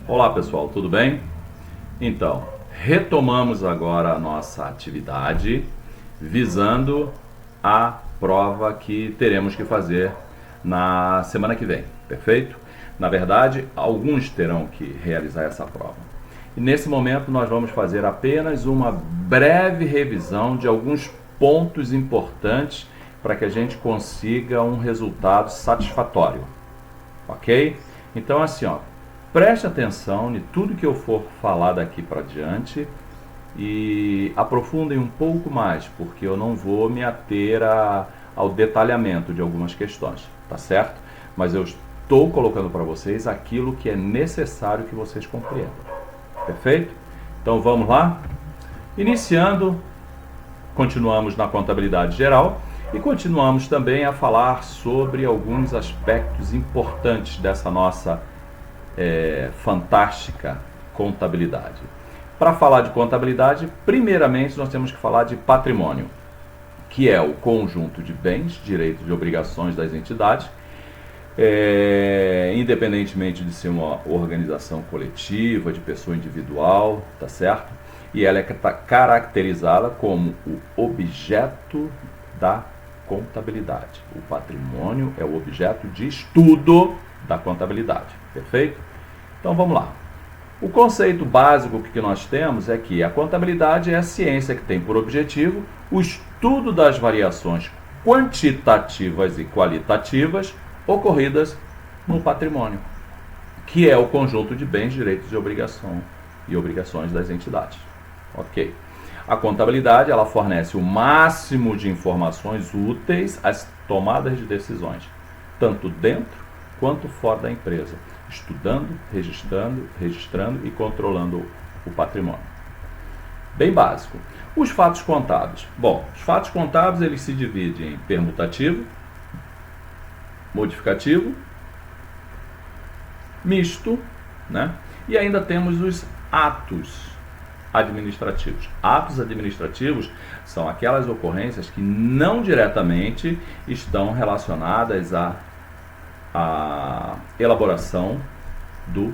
Olá pessoal, tudo bem? Então, retomamos agora a nossa atividade visando a prova que teremos que fazer na semana que vem, perfeito? Na verdade, alguns terão que realizar essa prova. E nesse momento nós vamos fazer apenas uma breve revisão de alguns pontos importantes para que a gente consiga um resultado satisfatório, ok? Então assim, ó, preste atenção em tudo que eu for falar daqui para diante e aprofundem um pouco mais, porque eu não vou me ater ao detalhamento de algumas questões, tá certo? Mas eu estou colocando para vocês aquilo que é necessário que vocês compreendam, perfeito? Então vamos lá? Iniciando, continuamos na contabilidade geral e continuamos também a falar sobre alguns aspectos importantes dessa nossa fantástica contabilidade. Para falar de contabilidade, primeiramente nós temos que falar de patrimônio, que é o conjunto de bens, direitos e obrigações das entidades, independentemente de ser uma organização coletiva, de pessoa individual, tá certo? E ela é caracterizada como o objeto da contabilidade. O patrimônio é o objeto de estudo da contabilidade, perfeito? Então vamos lá. O conceito básico que nós temos é que a contabilidade é a ciência que tem por objetivo o estudo das variações quantitativas e qualitativas ocorridas no patrimônio, que é o conjunto de bens, direitos e obrigações das entidades. Ok. A contabilidade ela fornece o máximo de informações úteis às tomadas de decisões, tanto dentro quanto fora da empresa, estudando, registrando e controlando o patrimônio. Bem básico. Os fatos contábeis. Bom, os fatos contábeis eles se dividem em permutativo, modificativo, misto, né? E ainda temos os atos administrativos. Atos administrativos são aquelas ocorrências que não diretamente estão relacionadas à elaboração do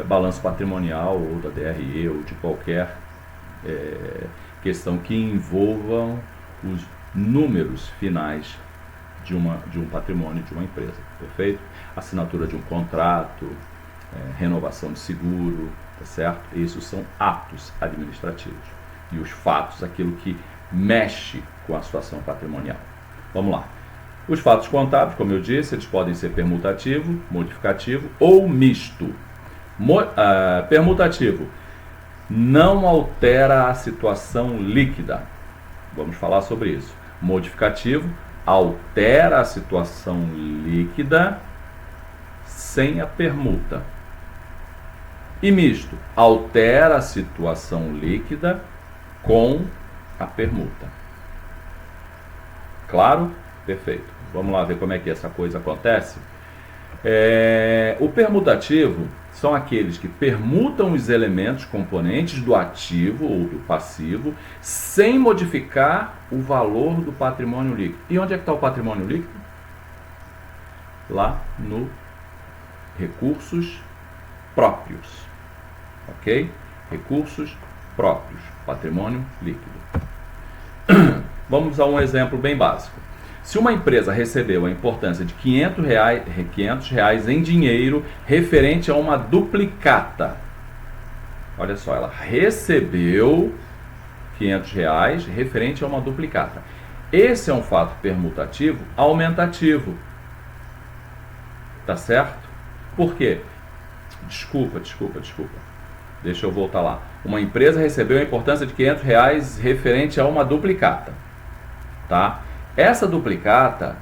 balanço patrimonial ou da DRE ou de qualquer questão que envolvam os números finais de um patrimônio de uma empresa, perfeito? Assinatura de um contrato, renovação de seguro, tá certo? Esses são atos administrativos. E os fatos, aquilo que mexe com a situação patrimonial. Vamos lá. Os fatos contábeis, como eu disse, eles podem ser permutativo, modificativo ou misto. Permutativo não altera a situação líquida. Vamos falar sobre isso. Modificativo altera a situação líquida sem a permuta. E misto altera a situação líquida com a permuta. Claro? Perfeito. Vamos lá ver como é que essa coisa acontece. O permutativo são aqueles que permutam os elementos componentes do ativo ou do passivo sem modificar o valor do patrimônio líquido. E onde é que está o patrimônio líquido? Lá no recursos próprios. Ok? Recursos próprios. Patrimônio líquido. Vamos a um exemplo bem básico. Se uma empresa recebeu a importância de R$500 em dinheiro referente a uma duplicata, olha só, ela recebeu R$500 referente a uma duplicata. Esse é um fato permutativo aumentativo. Tá certo? Por quê? Desculpa. Deixa eu voltar lá. Uma empresa recebeu a importância de R$500 referente a uma duplicata. Tá? Essa duplicata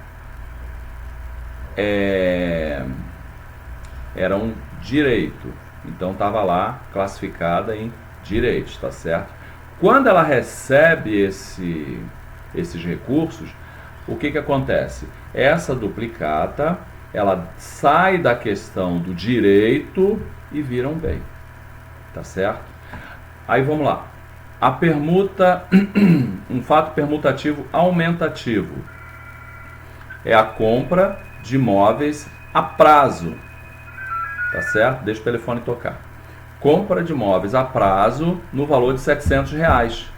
era um direito, então estava lá classificada em direitos, tá certo? Quando ela recebe esses recursos, o que acontece? Essa duplicata, ela sai da questão do direito e vira um bem, tá certo? Aí vamos lá. A permuta, um fato permutativo aumentativo, é a compra de imóveis a prazo tá certo? Deixa o telefone tocar. Compra de imóveis a prazo no valor de R$ 700.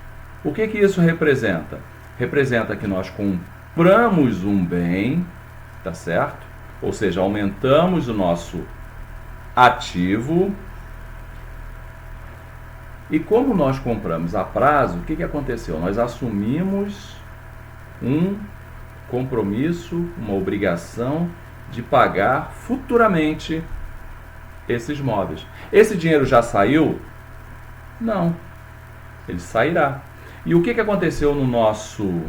O que isso representa? Representa que nós compramos um bem, tá certo? Ou seja, aumentamos o nosso ativo. E como nós compramos a prazo, o que aconteceu? Nós assumimos um compromisso, uma obrigação de pagar futuramente esses móveis. Esse dinheiro já saiu? Não. Ele sairá. E o que aconteceu no nosso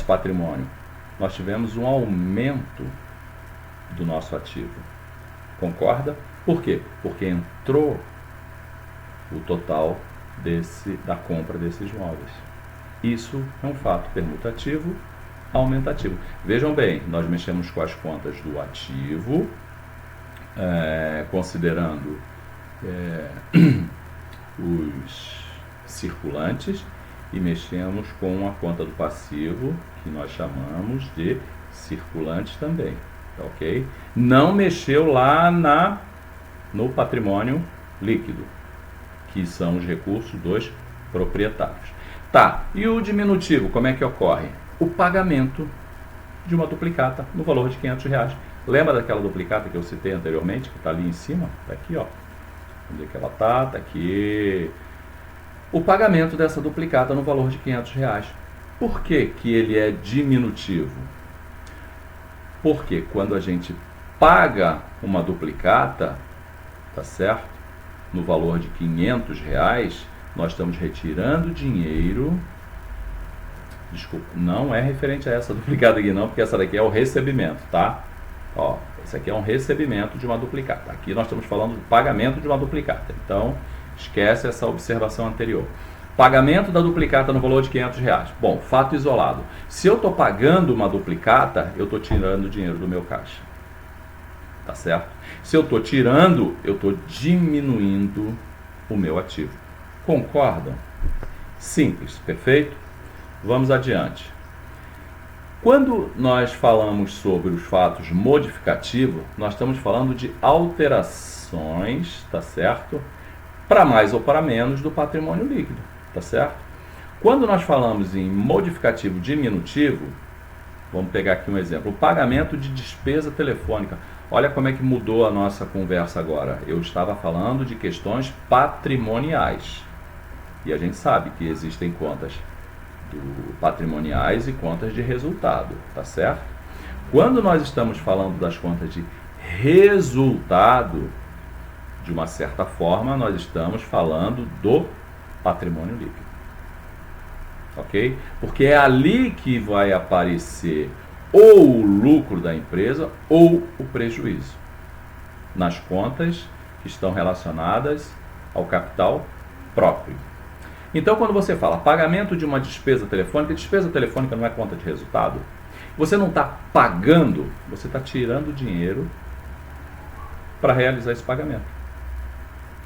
patrimônio? Nós tivemos um aumento do nosso ativo. Concorda? Por quê? Porque entrou o total da compra desses móveis. Isso é um fato permutativo aumentativo. Vejam bem, nós mexemos com as contas do ativo, considerando os circulantes, e mexemos com a conta do passivo, que nós chamamos de circulantes também, tá ok? Não mexeu lá no patrimônio líquido, que são os recursos dos proprietários. Tá, e o diminutivo, como é que ocorre? O pagamento de uma duplicata no valor de R$ 500. Lembra daquela duplicata que eu citei anteriormente, que está ali em cima? Está aqui, ó. Onde é que ela está? Está aqui. O pagamento dessa duplicata no valor de R$ 500. Por que ele é diminutivo? Porque quando a gente paga uma duplicata, tá certo? No valor de R$ 500, nós estamos retirando dinheiro. Desculpa, não é referente a essa duplicata aqui não, porque essa daqui é o recebimento, tá? Ó, esse aqui é um recebimento de uma duplicata. Aqui nós estamos falando do pagamento de uma duplicata. Então, esquece essa observação anterior. Pagamento da duplicata no valor de R$ 500. Bom, fato isolado. Se eu estou pagando uma duplicata, eu estou tirando dinheiro do meu caixa. Tá certo? Se eu estou tirando, eu estou diminuindo o meu ativo. Concordam? Simples, perfeito? Vamos adiante. Quando nós falamos sobre os fatos modificativos, nós estamos falando de alterações, tá certo? Para mais ou para menos do patrimônio líquido, tá certo? Quando nós falamos em modificativo diminutivo, vamos pegar aqui um exemplo, o pagamento de despesa telefônica. Olha como é que mudou a nossa conversa agora. Eu estava falando de questões patrimoniais. E a gente sabe que existem contas patrimoniais e contas de resultado, tá certo? Quando nós estamos falando das contas de resultado, de uma certa forma, nós estamos falando do patrimônio líquido, ok? Porque é ali que vai aparecer ou o lucro da empresa ou o prejuízo, nas contas que estão relacionadas ao capital próprio. Então, quando você fala pagamento de uma despesa telefônica não é conta de resultado. Você não está pagando, você está tirando dinheiro para realizar esse pagamento.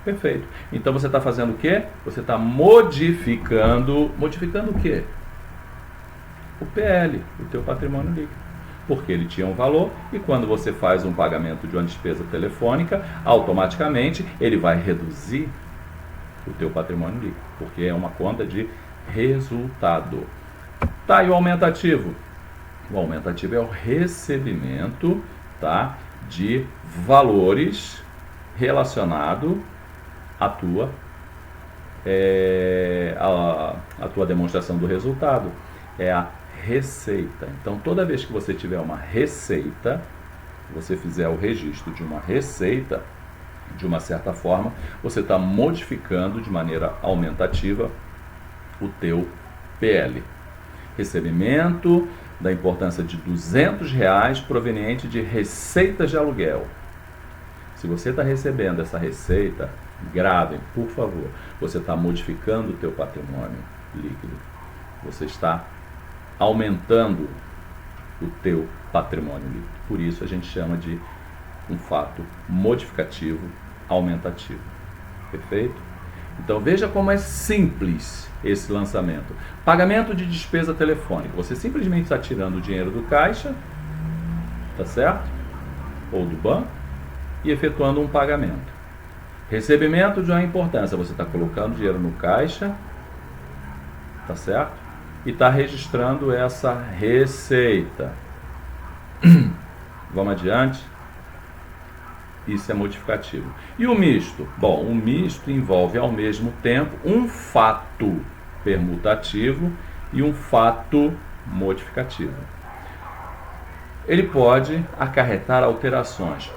Perfeito. Então, você está fazendo o quê? Você está modificando o quê? O PL, o teu patrimônio líquido. Porque ele tinha um valor e quando você faz um pagamento de uma despesa telefônica, automaticamente ele vai reduzir o teu patrimônio líquido, porque é uma conta de resultado. Tá, e o aumentativo? O aumentativo é o recebimento, tá, de valores relacionado à tua a tua demonstração do resultado. É a receita. Então, toda vez que você tiver uma receita, você fizer o registro de uma receita, de uma certa forma, você está modificando de maneira aumentativa o teu PL. Recebimento da importância de R$ 200 proveniente de receitas de aluguel. Se você está recebendo essa receita, gravem, por favor. Você está modificando o teu patrimônio líquido. Você está aumentando o teu patrimônio líquido. Por isso a gente chama de um fato modificativo aumentativo. Perfeito? Então veja como é simples esse lançamento. Pagamento de despesa telefônica. Você simplesmente está tirando o dinheiro do caixa, tá certo? ou do banco e efetuando um pagamento. Recebimento de uma importância, você está colocando dinheiro no caixa, tá certo? E está registrando essa receita. Vamos adiante. Isso é modificativo. E o misto? Bom, o misto envolve ao mesmo tempo um fato permutativo e um fato modificativo. Ele pode acarretar alterações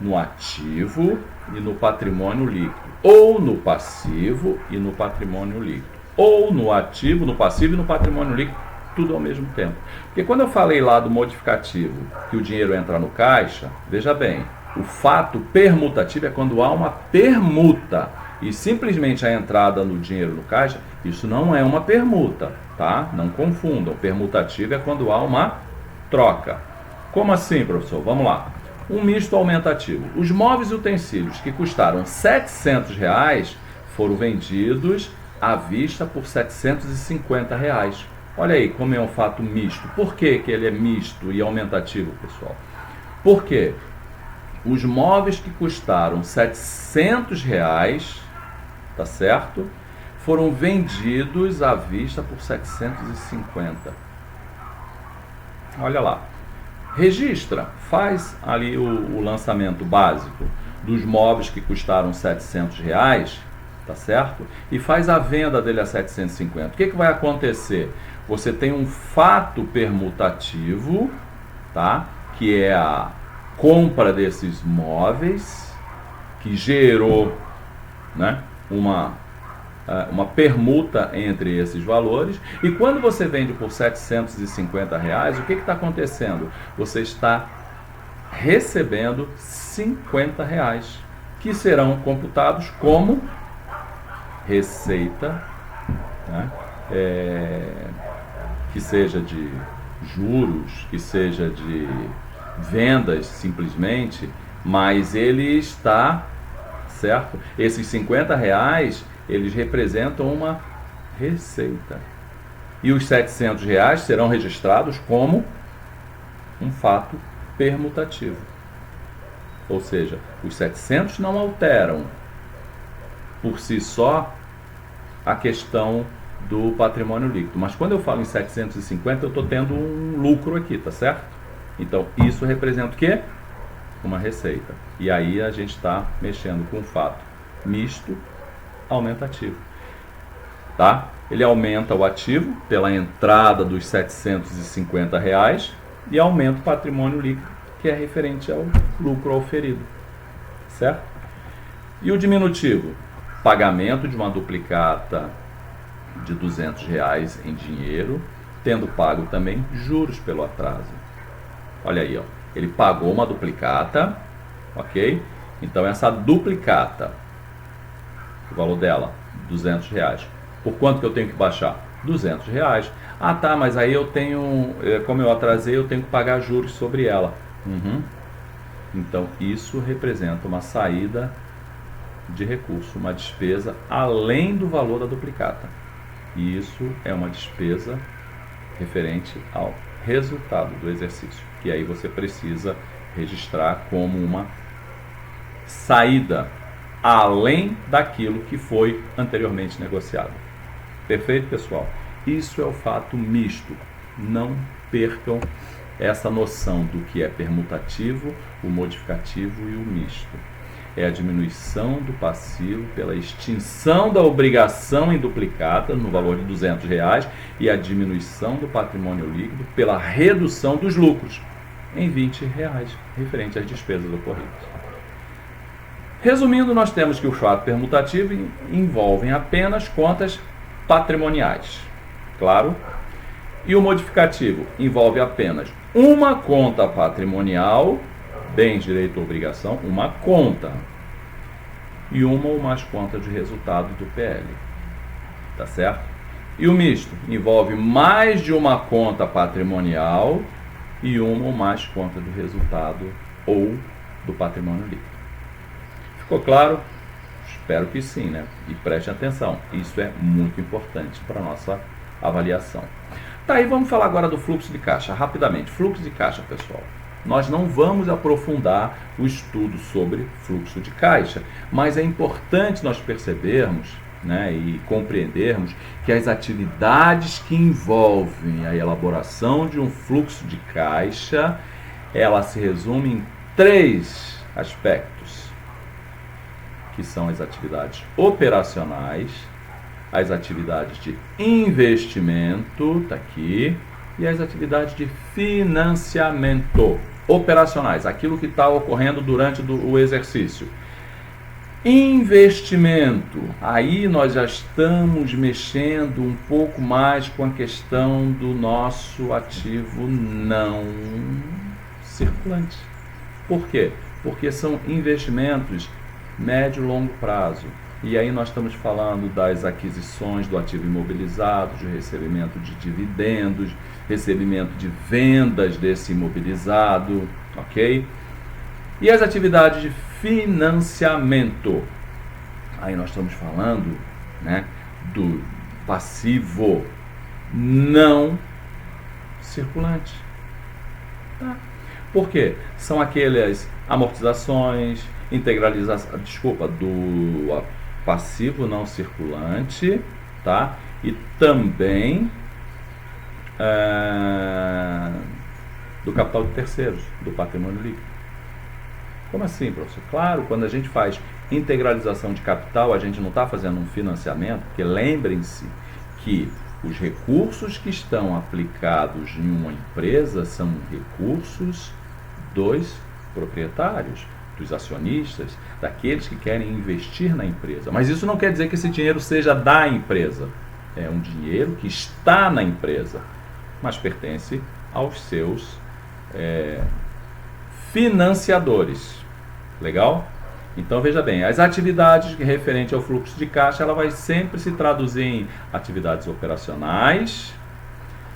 no ativo e no patrimônio líquido, ou no passivo e no patrimônio líquido, ou no ativo, no passivo e no patrimônio líquido, tudo ao mesmo tempo. Porque quando eu falei lá do modificativo, que o dinheiro entra no caixa, veja bem, o fato permutativo é quando há uma permuta e simplesmente a entrada no dinheiro no caixa, isso não é uma permuta, tá? Não confundam, permutativo é quando há uma troca. Como assim, professor? Vamos lá. Um misto aumentativo. Os móveis e utensílios que custaram R$700 foram vendidos à vista por R$750. Olha aí como é um fato misto. Por que ele é misto e aumentativo, pessoal? Porque os móveis que custaram R$700, tá certo? Foram vendidos à vista por 750. Olha lá. Registra, faz ali o lançamento básico dos móveis que custaram R$700, tá certo? E faz a venda dele a 750. O que vai acontecer? Você tem um fato permutativo, tá? Que é a compra desses móveis, que gerou, né, uma permuta entre esses valores, e quando você vende por R$750, o que está acontecendo? Você está recebendo R$50, que serão computados como receita, né? Que seja de juros, que seja de vendas simplesmente, mas ele está, certo? Esses R$50, eles representam uma receita. E os R$700 serão registrados como um fato permutativo. Ou seja, os 700 não alteram por si só a questão do patrimônio líquido. Mas quando eu falo em 750, eu estou tendo um lucro aqui, tá certo? Então, isso representa o quê? Uma receita. E aí a gente está mexendo com um fato misto aumentativo, tá? Ele aumenta o ativo pela entrada dos R$750 e aumenta o patrimônio líquido, que é referente ao lucro auferido, certo? E o diminutivo? Pagamento de uma duplicata de R$200 em dinheiro, tendo pago também juros pelo atraso. Olha aí, ó. Ele pagou uma duplicata, ok? Então essa duplicata, o valor dela, R$200. Por quanto que eu tenho que baixar? R$200. Ah, tá, mas aí eu tenho, como eu atrasei, eu tenho que pagar juros sobre ela. Então, isso representa uma saída de recurso, uma despesa além do valor da duplicata. E isso é uma despesa referente ao resultado do exercício, que aí você precisa registrar como uma saída além daquilo que foi anteriormente negociado. Perfeito, pessoal? Isso é o fato misto. Não percam essa noção do que é permutativo, o modificativo e o misto. É a diminuição do passivo pela extinção da obrigação em duplicata no valor de R$200 e a diminuição do patrimônio líquido pela redução dos lucros em R$20, referente às despesas ocorridas. Resumindo, nós temos que o fato permutativo envolve apenas contas patrimoniais, claro, e o modificativo envolve apenas uma conta patrimonial, bens, direito ou obrigação, uma conta, e uma ou mais contas de resultado do PL, tá certo? E o misto envolve mais de uma conta patrimonial e uma ou mais contas do resultado ou do patrimônio líquido. Ficou claro? Espero que sim, né? E preste atenção, isso é muito importante para a nossa avaliação. Tá, aí vamos falar agora do fluxo de caixa, rapidamente. Fluxo de caixa, pessoal. Nós não vamos aprofundar o estudo sobre fluxo de caixa, mas é importante nós percebermos, né, e compreendermos que as atividades que envolvem a elaboração de um fluxo de caixa, ela se resume em 3 aspectos, que são as atividades operacionais, as atividades de investimento, está aqui, e as atividades de financiamento operacionais, aquilo que está ocorrendo durante o exercício. Investimento, aí nós já estamos mexendo um pouco mais com a questão do nosso ativo não circulante. Por quê? Porque são investimentos médio e longo prazo. E aí nós estamos falando das aquisições do ativo imobilizado, de recebimento de dividendos, recebimento de vendas desse imobilizado, ok? E as atividades de financiamento. Aí nós estamos falando, né, do passivo não circulante. Tá? Por quê? São aquelas amortizações, integralização, do passivo não circulante, tá? E também do capital de terceiros, do patrimônio líquido. Como assim, professor? Claro, quando a gente faz integralização de capital, a gente não está fazendo um financiamento, porque lembrem-se que os recursos que estão aplicados em uma empresa são recursos dos proprietários, dos acionistas, daqueles que querem investir na empresa. Mas isso não quer dizer que esse dinheiro seja da empresa. É um dinheiro que está na empresa, mas pertence aos seus financiadores. Legal? Então veja bem, as atividades referentes ao fluxo de caixa, ela vai sempre se traduzir em atividades operacionais,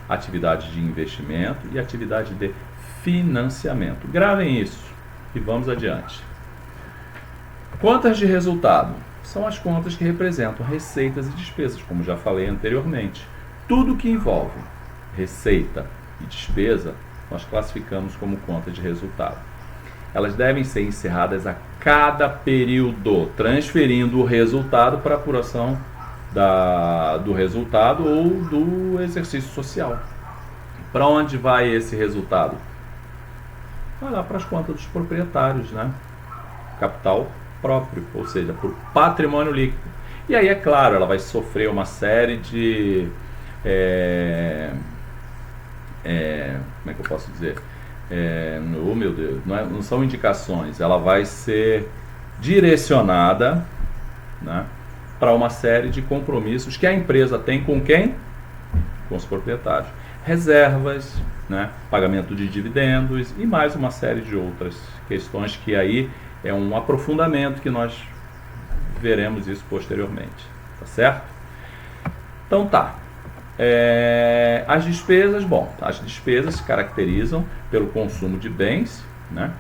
atividades de investimento e atividade de financiamento. Gravem isso e vamos adiante. Contas de resultado são as contas que representam receitas e despesas, como já falei anteriormente. Tudo que envolve receita e despesa, nós classificamos como conta de resultado. Elas devem ser encerradas a cada período, transferindo o resultado para a apuração do resultado ou do exercício social. Para onde vai esse resultado? Vai lá para as contas dos proprietários, né? Capital próprio, ou seja, para o patrimônio líquido. E aí, é claro, ela vai sofrer uma série de... como é que eu posso dizer? Oh meu Deus, não são indicações, ela vai ser direcionada, né, para uma série de compromissos que a empresa tem com quem? Com os proprietários. Reservas, né, pagamento de dividendos e mais uma série de outras questões que aí é um aprofundamento que nós veremos isso posteriormente, tá certo? Então tá. As despesas, as despesas se caracterizam pelo consumo de bens, né,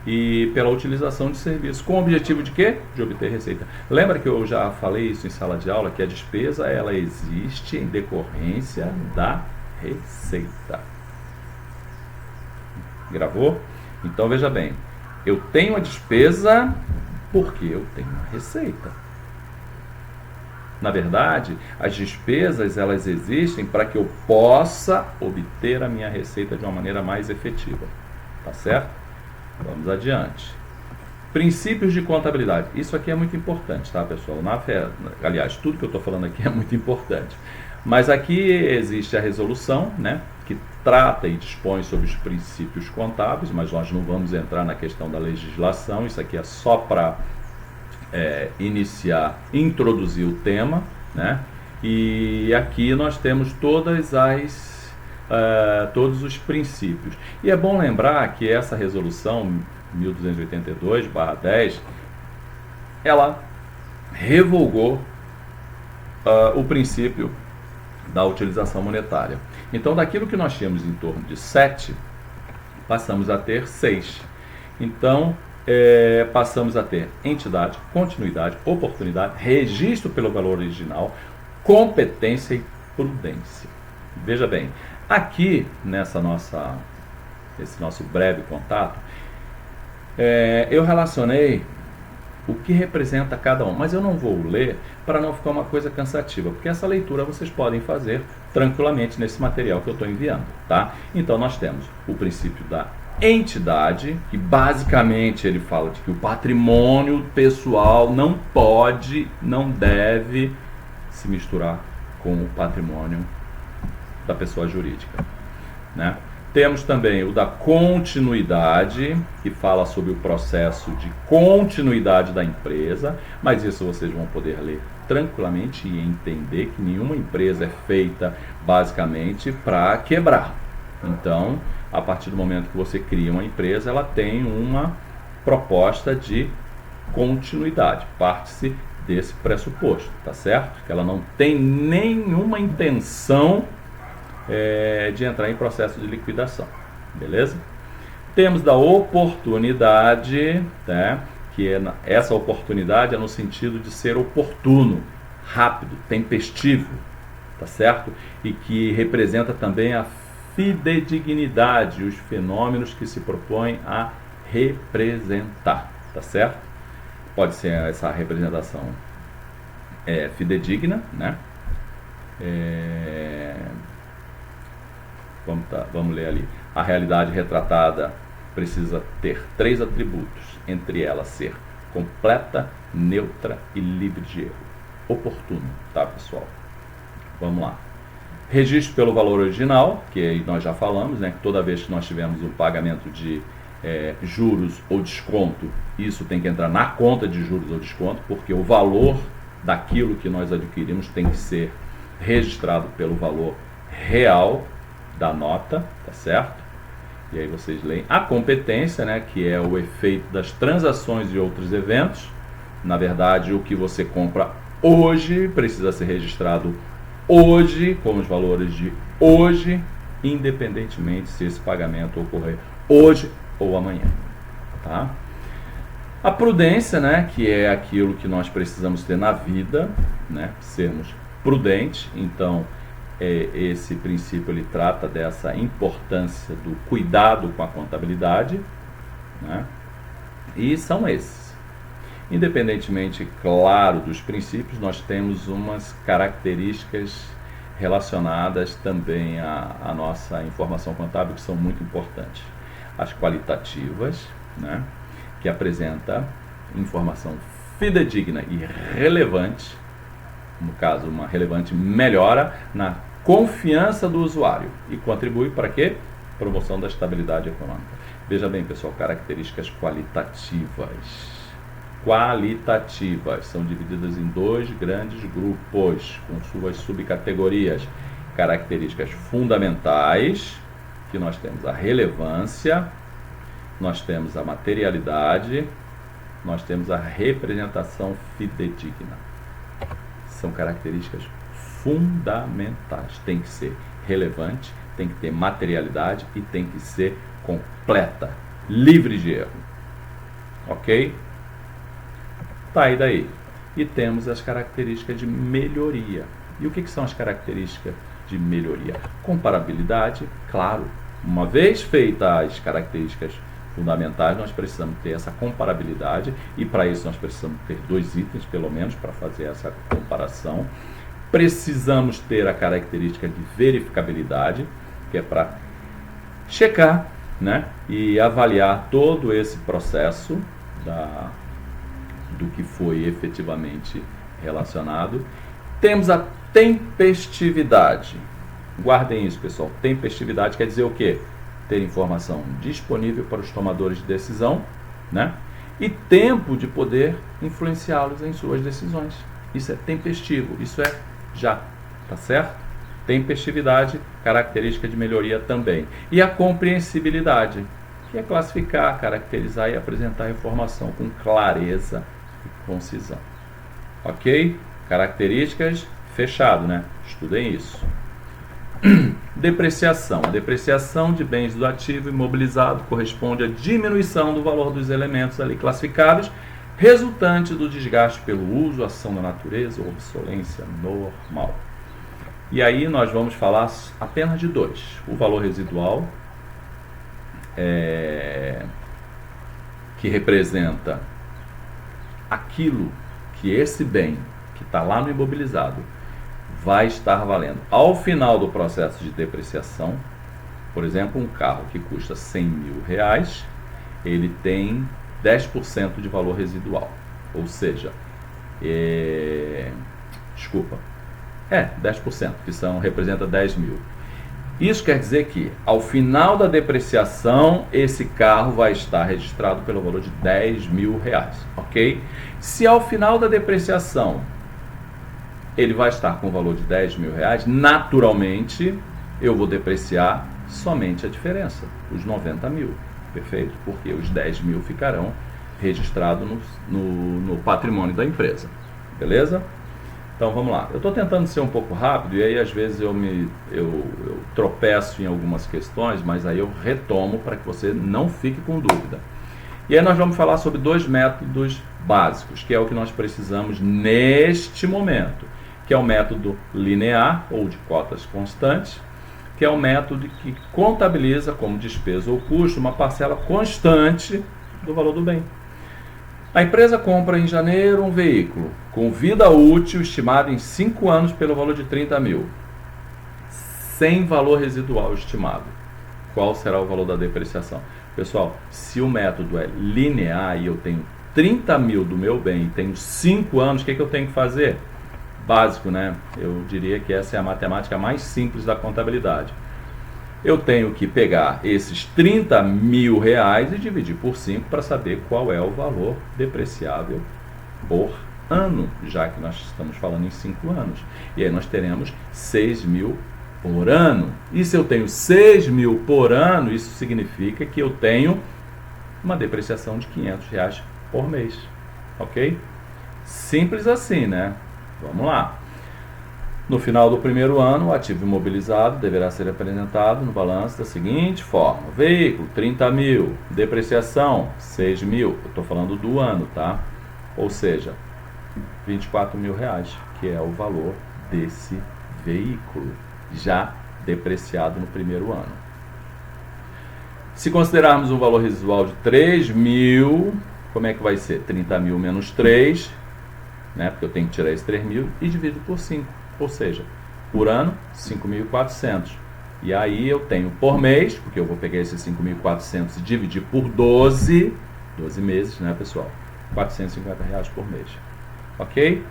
e pela utilização de serviços, com o objetivo de quê? De obter receita. Lembra que eu já falei isso em sala de aula, que a despesa ela existe em decorrência da receita. Gravou? Então veja bem, eu tenho a despesa porque eu tenho a receita. Na verdade, as despesas elas existem para que eu possa obter a minha receita de uma maneira mais efetiva. Tá certo? Vamos adiante. Princípios de contabilidade. Isso aqui é muito importante, tá, pessoal? Aliás, tudo que eu estou falando aqui é muito importante. Mas aqui existe a resolução, né, que trata e dispõe sobre os princípios contábeis, mas nós não vamos entrar na questão da legislação. Isso aqui é só para introduzir o tema, né? E aqui nós temos todos os princípios. E é bom lembrar que essa resolução 1282/10, ela revogou o princípio da utilização monetária. Então, daquilo que nós tínhamos em torno de 7, passamos a ter 6. Então, passamos a ter entidade, continuidade, oportunidade, registro pelo valor original, competência e prudência. Veja bem, aqui nessa nossa esse nosso breve contato, eu relacionei o que representa cada um, mas eu não vou ler para não ficar uma coisa cansativa, porque essa leitura vocês podem fazer tranquilamente nesse material que eu estou enviando, tá? Então nós temos o princípio da entidade, que basicamente ele fala de que o patrimônio pessoal não pode, não deve se misturar com o patrimônio da pessoa jurídica, né? Temos também o da continuidade, que fala sobre o processo de continuidade da empresa, mas isso vocês vão poder ler tranquilamente e entender que nenhuma empresa é feita basicamente para quebrar. Então, a partir do momento que você cria uma empresa, ela tem uma proposta de continuidade, parte-se desse pressuposto, tá certo? Que ela não tem nenhuma intenção de entrar em processo de liquidação, beleza? Temos da oportunidade, né, que essa oportunidade é no sentido de ser oportuno, rápido, tempestivo, tá certo? E que representa também a fidedignidade, os fenômenos que se propõem a representar, tá certo? Pode ser essa representação fidedigna, né? Vamos ler ali. A realidade retratada precisa ter 3 atributos, entre elas ser completa, neutra e livre de erro. Oportuno, tá, pessoal? Vamos lá. Registro pelo valor original, que aí nós já falamos, né, que toda vez que nós tivermos um pagamento de juros ou desconto, isso tem que entrar na conta de juros ou desconto, porque o valor daquilo que nós adquirimos tem que ser registrado pelo valor real da nota, tá certo? E aí vocês leem a competência, né, que é o efeito das transações e outros eventos. Na verdade, o que você compra hoje precisa ser registrado hoje, com os valores de hoje, independentemente se esse pagamento ocorrer hoje ou amanhã, tá? A prudência, né, que é aquilo que nós precisamos ter na vida, né, sermos prudentes. Então, esse princípio ele trata dessa importância do cuidado com a contabilidade, né? E são esses. Independentemente, claro, dos princípios, nós temos umas características relacionadas também à nossa informação contábil que são muito importantes. As qualitativas, né, que apresenta informação fidedigna e relevante, no caso, uma relevante melhora na confiança do usuário e contribui para quê? Promoção da estabilidade econômica. Veja bem, pessoal, características qualitativas. Qualitativas são divididas em 2 grandes grupos, com suas subcategorias. Características fundamentais, que nós temos a relevância, nós temos a materialidade, nós temos a representação fidedigna. São características fundamentais. Tem que ser relevante, tem que ter materialidade e tem que ser completa, livre de erro. Ok? Tá aí daí. E temos as características de melhoria. E o que são as características de melhoria? Comparabilidade, claro. Uma vez feitas as características fundamentais, nós precisamos ter essa comparabilidade e para isso nós precisamos ter 2 itens pelo menos para fazer essa comparação. Precisamos ter a característica de verificabilidade, que é para checar, né, e avaliar todo esse processo do que foi efetivamente relacionado. Temos a tempestividade. Guardem isso, pessoal. Tempestividade quer dizer o quê? Ter informação disponível para os tomadores de decisão, né? E tempo de poder influenciá-los em suas decisões. Isso é tempestivo, isso é já, tá certo? Tempestividade, característica de melhoria também. E a compreensibilidade, que é classificar, caracterizar e apresentar a informação com clareza e concisão. Ok? Características, fechado, né? Estudem isso. Depreciação. A depreciação de bens do ativo imobilizado corresponde à diminuição do valor dos elementos ali classificáveis, resultante do desgaste pelo uso, ação da natureza ou obsolência normal. E aí nós vamos falar apenas de 2. O valor residual que representa aquilo que esse bem que está lá no imobilizado vai estar valendo ao final do processo de depreciação. Por exemplo, um carro que custa 100 mil reais, ele tem 10% de valor residual, ou seja, 10%, que representa 10 mil. Isso quer dizer que, ao final da depreciação, esse carro vai estar registrado pelo valor de 10 mil reais, ok? Se ao final da depreciação ele vai estar com o valor de 10 mil reais, naturalmente eu vou depreciar somente a diferença, os 90 mil, perfeito? Porque os 10 mil ficarão registrados no patrimônio da empresa, beleza? Então vamos lá, eu estou tentando ser um pouco rápido e aí às vezes eu tropeço em algumas questões, mas aí eu retomo para que você não fique com dúvida. E aí nós vamos falar sobre dois métodos básicos, que é o que nós precisamos neste momento, que é o método linear ou de cotas constantes, que é o método que contabiliza como despesa ou custo uma parcela constante do valor do bem. A empresa compra em janeiro um veículo com vida útil estimada em 5 anos pelo valor de 30 mil, sem valor residual estimado. Qual será o valor da depreciação? Pessoal, se o método é linear e eu tenho 30 mil do meu bem e tenho 5 anos, o que eu tenho que fazer? Básico, né? Eu diria que essa é a matemática mais simples da contabilidade. Eu tenho que pegar esses 30 mil reais e dividir por 5 para saber qual é o valor depreciável por ano, já que nós estamos falando em 5 anos. E aí nós teremos 6 mil por ano. E se eu tenho 6 mil por ano, isso significa que eu tenho uma depreciação de 500 reais por mês. Ok? Simples assim, né? Vamos lá. No final do primeiro ano, o ativo imobilizado deverá ser apresentado no balanço da seguinte forma: veículo, 30 mil, depreciação, 6 mil, eu estou falando do ano, tá? Ou seja, 24 mil reais, que é o valor desse veículo, já depreciado no primeiro ano. Se considerarmos um valor residual de 3 mil, como é que vai ser? 30 mil menos 3, né? Porque eu tenho que tirar esse 3 mil e divido por 5. Ou seja, por ano, 5.400. E aí eu tenho por mês, porque eu vou pegar esses 5.400 e dividir por 12 meses, né, pessoal? 450 reais por mês. Ok?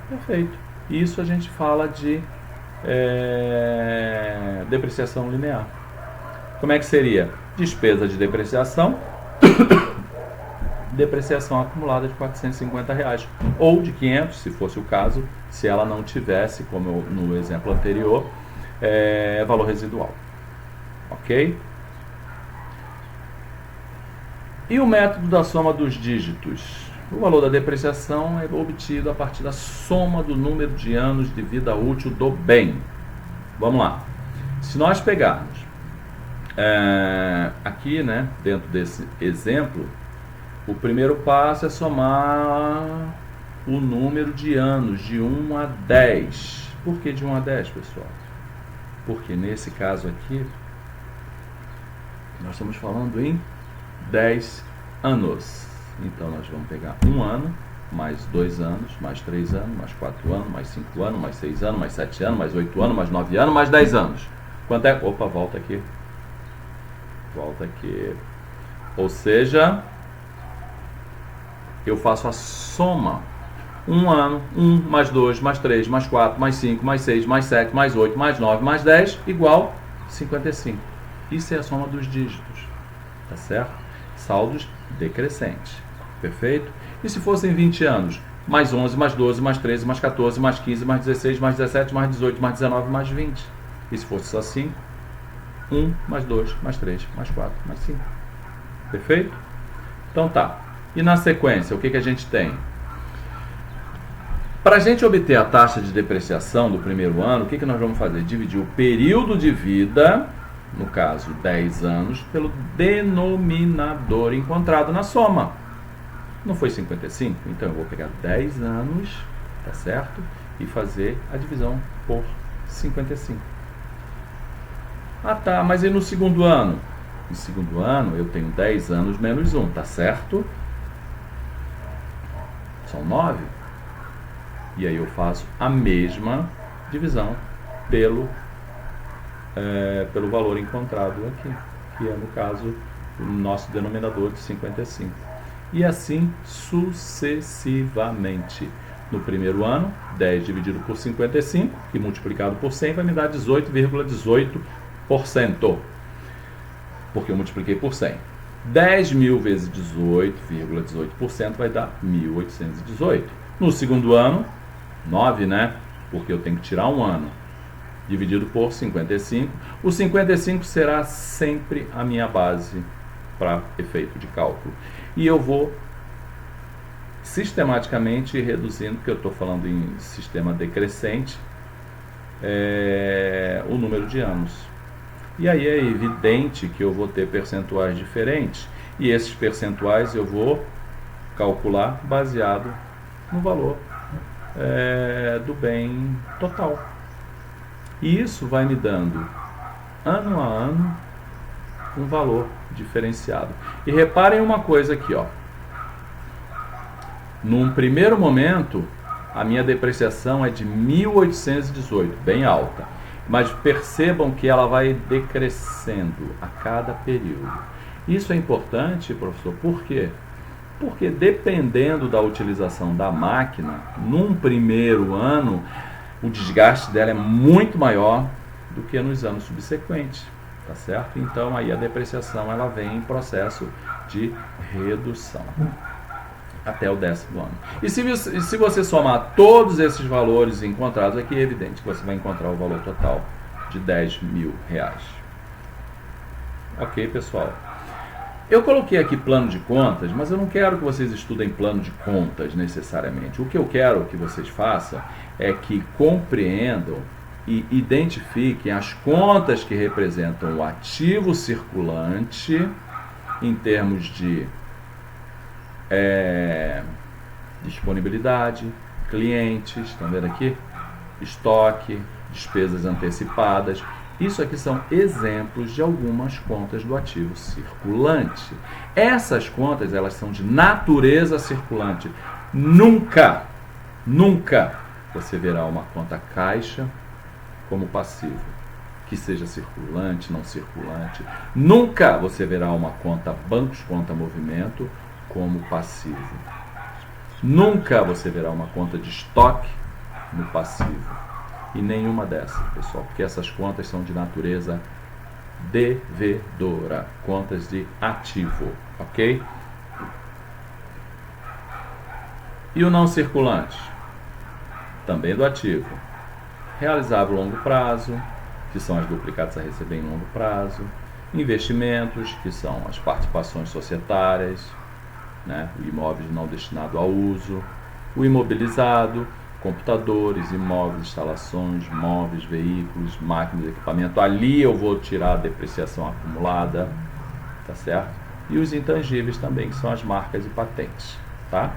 Perfeito. Isso a gente fala de depreciação linear. Como é que seria? Despesa de depreciação, depreciação acumulada de 450 reais, ou de 500, se fosse o caso, se ela não tivesse, como no exemplo anterior, valor residual. Ok? E o método da soma dos dígitos? O valor da depreciação é obtido a partir da soma do número de anos de vida útil do bem. Vamos lá. Se nós pegarmos aqui, né, dentro desse exemplo, o primeiro passo é somar o número de anos de 1 a 10. Por que de 1 a 10, pessoal? Porque nesse caso aqui, nós estamos falando em 10 anos. Então nós vamos pegar 1 ano, mais 2 anos, mais 3 anos, mais 4 anos, mais 5 anos, mais 6 anos, mais 7 anos, mais 8 anos, mais 9 anos, mais 10 anos. Quanto é? Opa, volta aqui. Volta aqui. Ou seja, eu faço a soma. 1 ano, 1 mais 2, mais 3, mais 4, mais 5, mais 6, mais 7, mais 8, mais 9, mais 10, igual 55. Isso é a soma dos dígitos, tá certo? Saldos decrescentes, perfeito? E se fossem 20 anos? Mais 11, mais 12, mais 13, mais 14, mais 15, mais 16, mais 17, mais 18, mais 19, mais 20. E se fosse só 5? 1, mais 2, mais 3, mais 4, mais 5. Perfeito? Então tá. E na sequência, o que a gente tem? Para a gente obter a taxa de depreciação do primeiro ano, o que nós vamos fazer? Dividir o período de vida, no caso 10 anos, pelo denominador encontrado na soma. Não foi 55? Então eu vou pegar 10 anos, tá certo? E fazer a divisão por 55. Ah tá, mas e no segundo ano? No segundo ano, eu tenho 10 anos menos 1, tá certo? São 9. E aí eu faço a mesma divisão pelo valor encontrado aqui, que é, no caso, o nosso denominador de 55. E assim sucessivamente. No primeiro ano, 10 dividido por 55, que multiplicado por 100 vai me dar 18,18%, porque eu multipliquei por 100. 10.000 vezes 18,18% vai dar 1.818. No segundo ano, 9, né? Porque eu tenho que tirar um ano. Dividido por 55. O 55 será sempre a minha base para efeito de cálculo. E eu vou sistematicamente reduzindo, porque eu estou falando em sistema decrescente, o número de anos. E aí é evidente que eu vou ter percentuais diferentes. E esses percentuais eu vou calcular baseado no valor do bem total. E isso vai me dando, ano a ano, um valor diferenciado. E reparem uma coisa aqui, ó. Num primeiro momento, a minha depreciação é de 1.818, bem alta. Mas percebam que ela vai decrescendo a cada período. Isso é importante, professor, por quê? Porque dependendo da utilização da máquina, num primeiro ano, o desgaste dela é muito maior do que nos anos subsequentes, tá certo? Então aí a depreciação ela vem em processo de redução até o 10º ano. E se você somar todos esses valores encontrados aqui, é evidente que você vai encontrar o valor total de R$10.000. Ok, pessoal? Eu coloquei aqui plano de contas, mas eu não quero que vocês estudem plano de contas necessariamente. O que eu quero que vocês façam é que compreendam e identifiquem as contas que representam o ativo circulante em termos de disponibilidade, clientes, estão vendo aqui? Estoque, despesas antecipadas. Isso aqui são exemplos de algumas contas do ativo circulante. Essas contas, elas são de natureza circulante. Nunca você verá uma conta caixa como passivo, que seja circulante, não circulante. Nunca você verá uma conta bancos, conta movimento, como passivo. Nunca você verá uma conta de estoque no passivo. E nenhuma dessas, pessoal, porque essas contas são de natureza devedora, contas de ativo, ok? E o não circulante? Também do ativo. Realizável a longo prazo, que são as duplicatas a receber em longo prazo. Investimentos, que são as participações societárias, né? O imóveis não destinado a uso. O imobilizado, computadores, imóveis, instalações, móveis, veículos, máquinas, equipamento. Ali eu vou tirar a depreciação acumulada, tá certo? E os intangíveis também, que são as marcas e patentes, tá?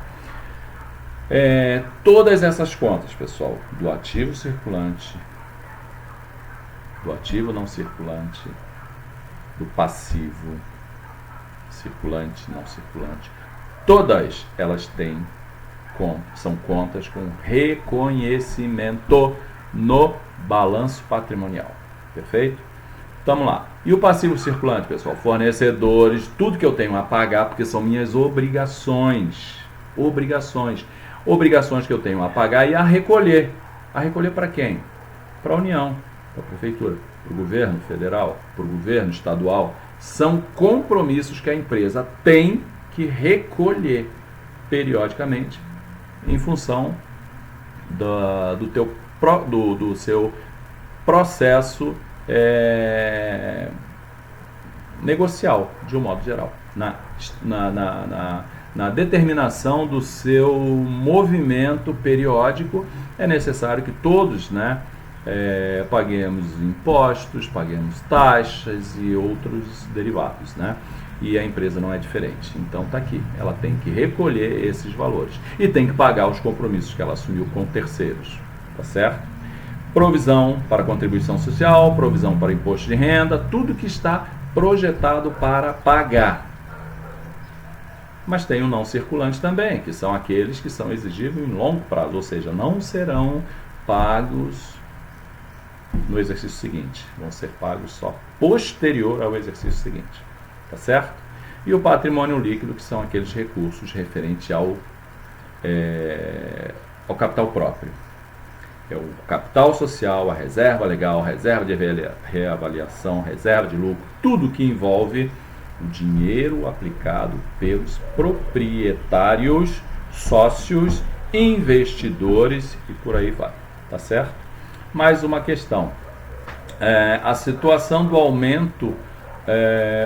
Todas essas contas, pessoal, do ativo circulante, do ativo não circulante, do passivo circulante, não circulante, todas elas são contas com reconhecimento no balanço patrimonial. Perfeito? Vamos lá. E o passivo circulante, pessoal? Fornecedores, tudo que eu tenho a pagar, porque são minhas obrigações. Obrigações que eu tenho a pagar e a recolher. A recolher para quem? Para a União, para a Prefeitura, para o governo federal, para o governo estadual. São compromissos que a empresa tem que recolher periodicamente em função do seu processo negocial, de um modo geral, na determinação do seu movimento periódico. É necessário que todos, né, paguemos impostos, paguemos taxas e outros derivados, né? E a empresa não é diferente. Então está aqui, ela tem que recolher esses valores e tem que pagar os compromissos que ela assumiu com terceiros, tá certo? Provisão para contribuição social, provisão para imposto de renda, tudo que está projetado para pagar. Mas tem o não circulante também, que são aqueles que são exigíveis em longo prazo, ou seja, não serão pagos no exercício seguinte, vão ser pagos só posterior ao exercício seguinte, tá certo? E o patrimônio líquido, que são aqueles recursos referentes ao capital próprio. É o capital social, a reserva legal, a reserva de reavaliação, reserva de lucro, tudo que envolve o dinheiro aplicado pelos proprietários, sócios, investidores e por aí vai, tá certo? Mais uma questão, a situação do aumento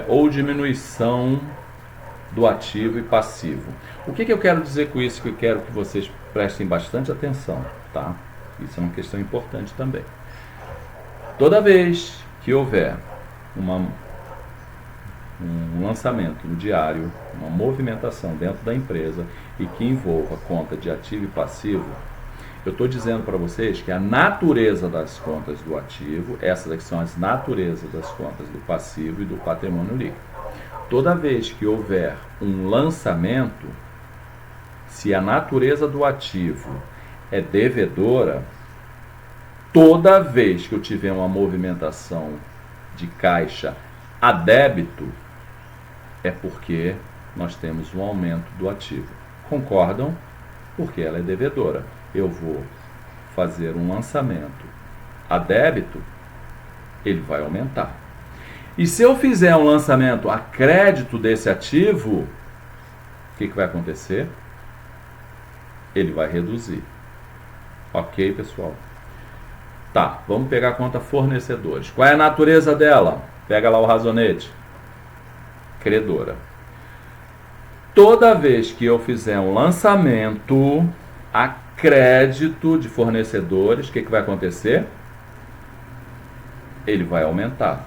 ou diminuição do ativo e passivo. O que eu quero dizer com isso, que eu quero que vocês prestem bastante atenção, tá? Isso é uma questão importante também. Toda vez que houver um lançamento no diário, uma movimentação dentro da empresa e que envolva conta de ativo e passivo, eu estou dizendo para vocês que a natureza das contas do ativo, essas aqui são as naturezas das contas do passivo e do patrimônio líquido. Toda vez que houver um lançamento, se a natureza do ativo é devedora, toda vez que eu tiver uma movimentação de caixa a débito, é porque nós temos um aumento do ativo. Concordam? Porque ela é devedora. Eu vou fazer um lançamento a débito, ele vai aumentar. E se eu fizer um lançamento a crédito desse ativo, o que vai acontecer? Ele vai reduzir. Ok, pessoal? Tá, vamos pegar a conta fornecedores. Qual é a natureza dela? Pega lá o razonete. Credora. Toda vez que eu fizer um lançamento a crédito de fornecedores, o que vai acontecer? Ele vai aumentar.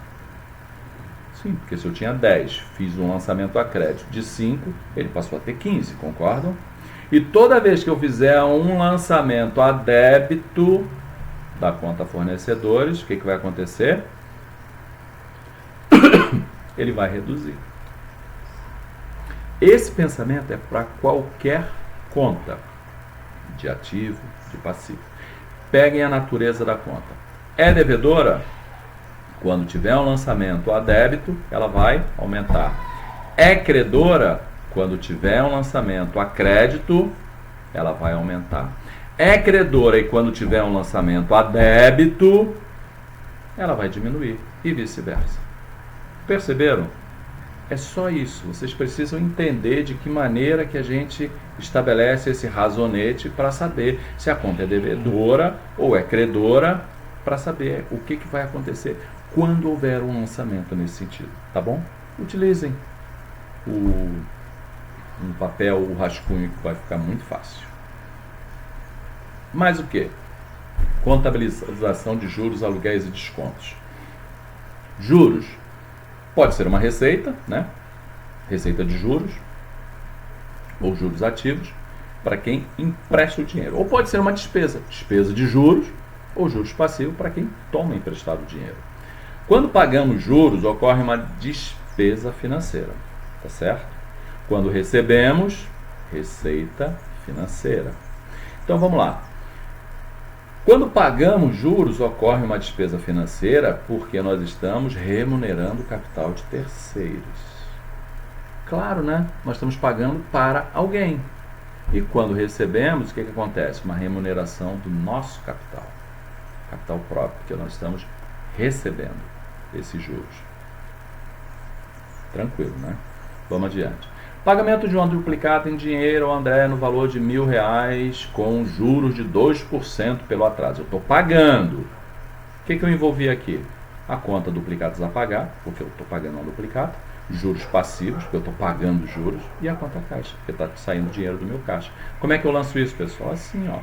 Sim, porque se eu tinha 10, fiz um lançamento a crédito de 5, ele passou a ter 15, concordam? E toda vez que eu fizer um lançamento a débito da conta fornecedores, o que vai acontecer? Ele vai reduzir. Esse pensamento é para qualquer conta, de ativo, de passivo. Peguem a natureza da conta. É devedora? Quando tiver um lançamento a débito, ela vai aumentar. É credora? Quando tiver um lançamento a crédito, ela vai aumentar. É credora e quando tiver um lançamento a débito, ela vai diminuir e vice-versa. Perceberam? É só isso. Vocês precisam entender de que maneira que a gente estabelece esse razonete para saber se a conta é devedora ou é credora, para saber o que vai acontecer quando houver um lançamento nesse sentido. Tá bom? Utilizem um papel, o rascunho, que vai ficar muito fácil. Mais o que? Contabilização de juros, aluguéis e descontos. Juros. Pode ser uma receita, né? Receita de juros ou juros ativos para quem empresta o dinheiro. Ou pode ser uma despesa, despesa de juros ou juros passivos para quem toma emprestado o dinheiro. Quando pagamos juros, ocorre uma despesa financeira, tá certo? Quando recebemos, receita financeira. Então vamos lá. Quando pagamos juros, ocorre uma despesa financeira porque nós estamos remunerando o capital de terceiros. Claro, né? Nós estamos pagando para alguém. E quando recebemos, o que acontece? Uma remuneração do nosso capital. Capital próprio, que nós estamos recebendo esses juros. Tranquilo, né? Vamos adiante. Pagamento de uma duplicata em dinheiro ao André no valor de R$1.000 com juros de 2% pelo atraso. Eu estou pagando. O que eu envolvi aqui? A conta duplicatas a pagar, porque eu estou pagando uma duplicata. Juros passivos, porque eu estou pagando juros. E a conta caixa, porque está saindo dinheiro do meu caixa. Como é que eu lanço isso, pessoal? Assim, ó.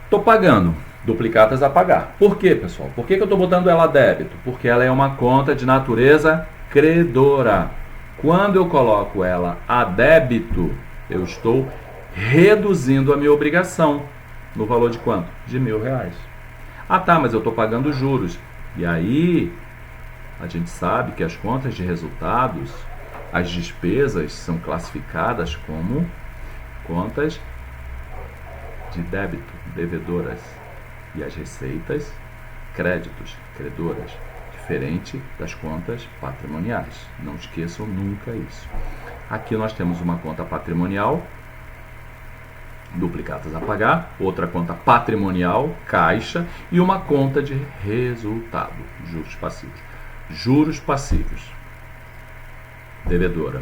Estou pagando duplicatas a pagar. Por quê, pessoal? Por que eu estou botando ela a débito? Porque ela é uma conta de natureza credora. Quando eu coloco ela a débito, eu estou reduzindo a minha obrigação. No valor de quanto? De R$1.000. Ah tá, mas eu estou pagando juros. E aí, A gente sabe que as contas de resultados, as despesas são classificadas como contas de débito, devedoras, e as receitas, créditos, credoras, diferente das contas patrimoniais. Não esqueçam nunca isso. Aqui nós temos uma conta patrimonial, duplicatas a pagar, outra conta patrimonial, caixa, e uma conta de resultado, juros passivos. Juros passivos, devedora,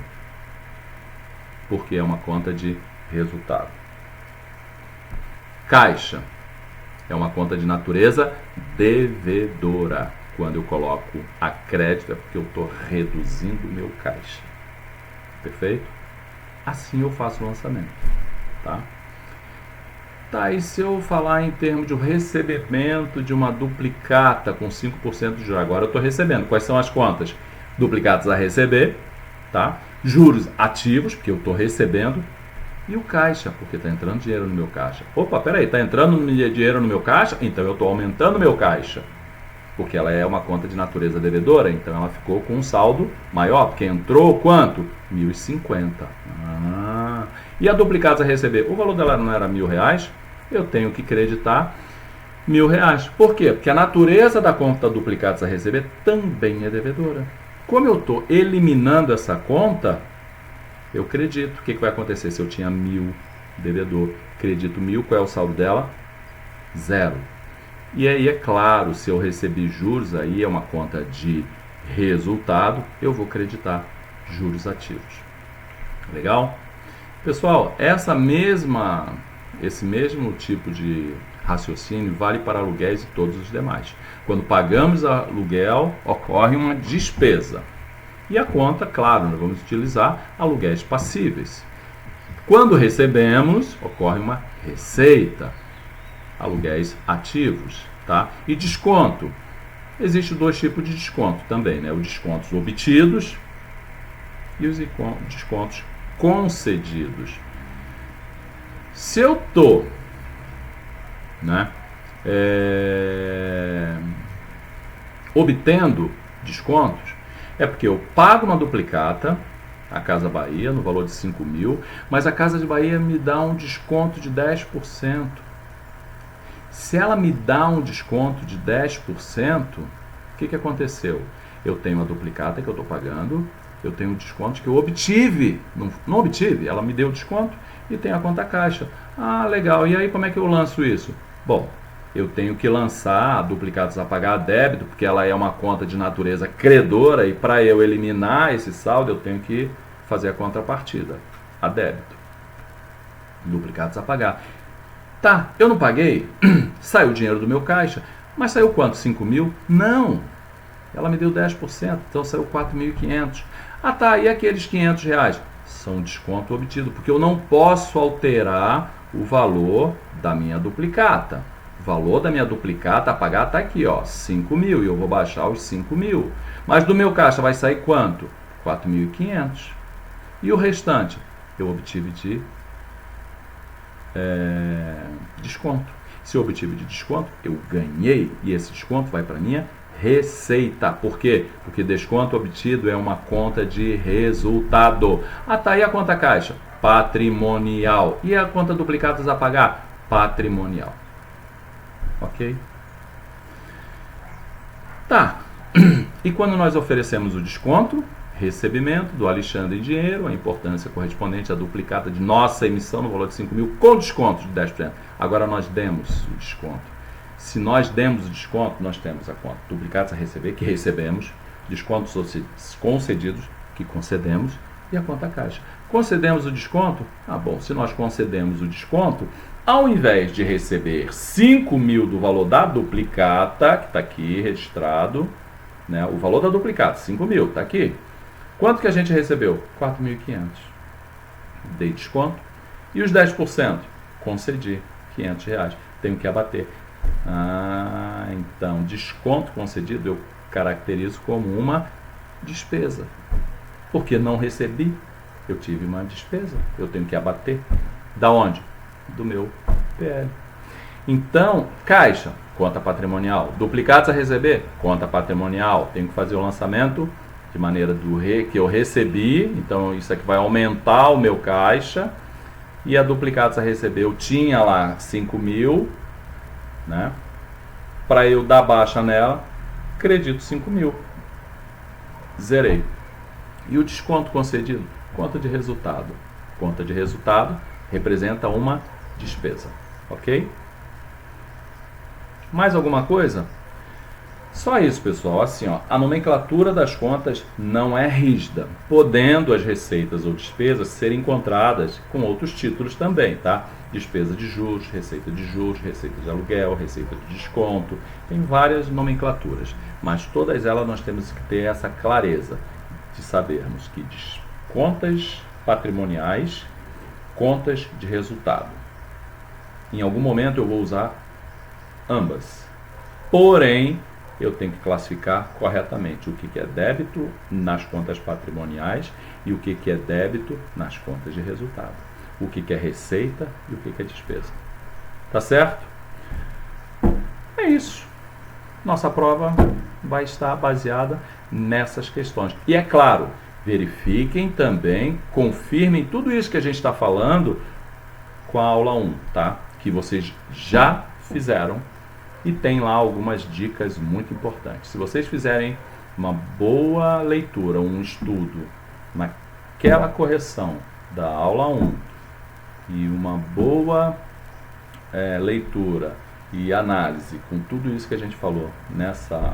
porque é uma conta de resultado. Caixa é uma conta de natureza devedora. Quando eu coloco a crédito é porque eu estou reduzindo o meu caixa. Perfeito? Assim eu faço o lançamento. Tá? Tá, e se eu falar em termos de recebimento de uma duplicata com 5% de juros? Agora eu estou recebendo. Quais são as contas? Duplicatas a receber, tá? Juros ativos, porque eu estou recebendo, e o caixa, porque está entrando dinheiro no meu caixa. Opa, peraí, está entrando dinheiro no meu caixa? Então eu estou aumentando meu caixa, porque ela é uma conta de natureza devedora, então ela ficou com um saldo maior, porque entrou quanto? 1.050. E a duplicatas a receber? O valor dela não era R$1.000? Eu tenho que creditar R$1.000. Por quê? Porque a natureza da conta duplicatas a receber também é devedora. Como eu estou eliminando essa conta, eu acredito. O que vai acontecer se eu tinha 1.000 devedor? Acredito 1.000, qual é o saldo dela? 0. E aí, é claro, se eu recebi juros, aí é uma conta de resultado, eu vou creditar juros ativos. Legal? Pessoal, esse mesmo tipo de raciocínio vale para aluguéis e todos os demais. Quando pagamos aluguel, ocorre uma despesa. E a conta, claro, nós vamos utilizar aluguéis passíveis. Quando recebemos, ocorre uma receita, aluguéis ativos, tá? E desconto. Existem dois tipos de desconto também, né? Os descontos obtidos e os descontos concedidos. Se eu estou, né, obtendo descontos, é porque eu pago uma duplicata, a Casa Bahia, no valor de 5.000, mas a Casa de Bahia me dá um desconto de 10%. Se ela me dá um desconto de 10%, o que aconteceu? Eu tenho a duplicata que eu estou pagando, eu tenho um desconto que eu obtive, não obtive, ela me deu desconto, e tem a conta caixa. Ah, legal, e aí como é que eu lanço isso? Bom, eu tenho que lançar a duplicatas a pagar a débito, porque ela é uma conta de natureza credora, e para eu eliminar esse saldo, eu tenho que fazer a contrapartida, a débito. Duplicatas a pagar. Tá, eu não paguei, saiu o dinheiro do meu caixa, mas saiu quanto? 5.000? Não, ela me deu 10%, então saiu 4.500. Ah tá, e aqueles R$500? São desconto obtido, porque eu não posso alterar o valor da minha duplicata. O valor da minha duplicata a pagar está aqui, ó, 5.000, e eu vou baixar os 5.000. Mas do meu caixa vai sair quanto? 4.500. E o restante? Eu obtive de desconto. Se eu obtive de desconto, eu ganhei, e esse desconto vai para minha receita. Por quê? Porque desconto obtido é uma conta de resultado. Ah, tá, e a conta caixa? Patrimonial. E a conta duplicatas a pagar? Patrimonial. Ok? Tá. E quando nós oferecemos o desconto? Recebimento do Alexandre em dinheiro, a importância correspondente à duplicata de nossa emissão no valor de 5.000 com desconto de 10%. Agora nós demos o desconto. Se nós demos o desconto, nós temos a conta duplicatas a receber, que recebemos, descontos concedidos, que concedemos, e a conta caixa. Concedemos o desconto? Ah, bom, se nós concedemos o desconto, ao invés de receber 5.000 do valor da duplicata, que está aqui registrado, né, o valor da duplicata, 5.000, está aqui. Quanto que a gente recebeu? 4.500. Dei desconto. E os 10%? Concedi, R$500. Tenho que abater. Ah, então, desconto concedido eu caracterizo como uma despesa. Porque não recebi, eu tive uma despesa. Eu tenho que abater. Da onde? Do meu PL. Então, caixa, conta patrimonial. Duplicados a receber, conta patrimonial. Tenho que fazer o lançamento de maneira que eu recebi, então isso aqui vai aumentar o meu caixa. E a duplicados a receber, eu tinha lá 5.000, né? Para eu dar baixa nela, acredito 5.000. Zerei. E o desconto concedido? Conta de resultado. Conta de resultado representa uma despesa. Ok? Mais alguma coisa? Só isso, pessoal. Assim, ó, a nomenclatura das contas não é rígida, podendo as receitas ou despesas serem encontradas com outros títulos também, tá? Despesa de juros, receita de aluguel, receita de desconto, tem várias nomenclaturas, mas todas elas nós temos que ter essa clareza de sabermos que contas patrimoniais, contas de resultado. Em algum momento eu vou usar ambas, porém eu tenho que classificar corretamente o que é débito nas contas patrimoniais e o que é débito nas contas de resultado. O que é receita e o que é despesa. Tá certo? É isso. Nossa prova vai estar baseada nessas questões. E é claro, verifiquem também, confirmem tudo isso que a gente está falando com a aula 1, tá? Que vocês já fizeram. E tem lá algumas dicas muito importantes. Se vocês fizerem uma boa leitura, um estudo naquela correção da aula 1 e uma boa leitura e análise com tudo isso que a gente falou nessa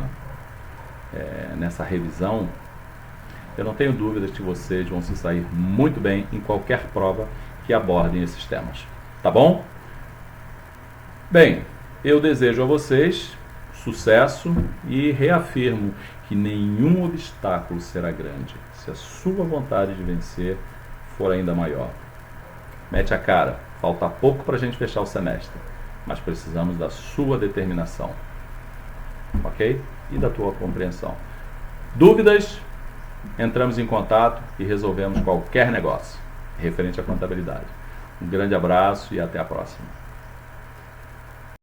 revisão, eu não tenho dúvidas que vocês vão se sair muito bem em qualquer prova que abordem esses temas. Tá bom? Bem, eu desejo a vocês sucesso e reafirmo que nenhum obstáculo será grande se a sua vontade de vencer for ainda maior. Mete a cara, falta pouco para a gente fechar o semestre, mas precisamos da sua determinação, ok? E da tua compreensão. Dúvidas? Entramos em contato e resolvemos qualquer negócio referente à contabilidade. Um grande abraço e até a próxima.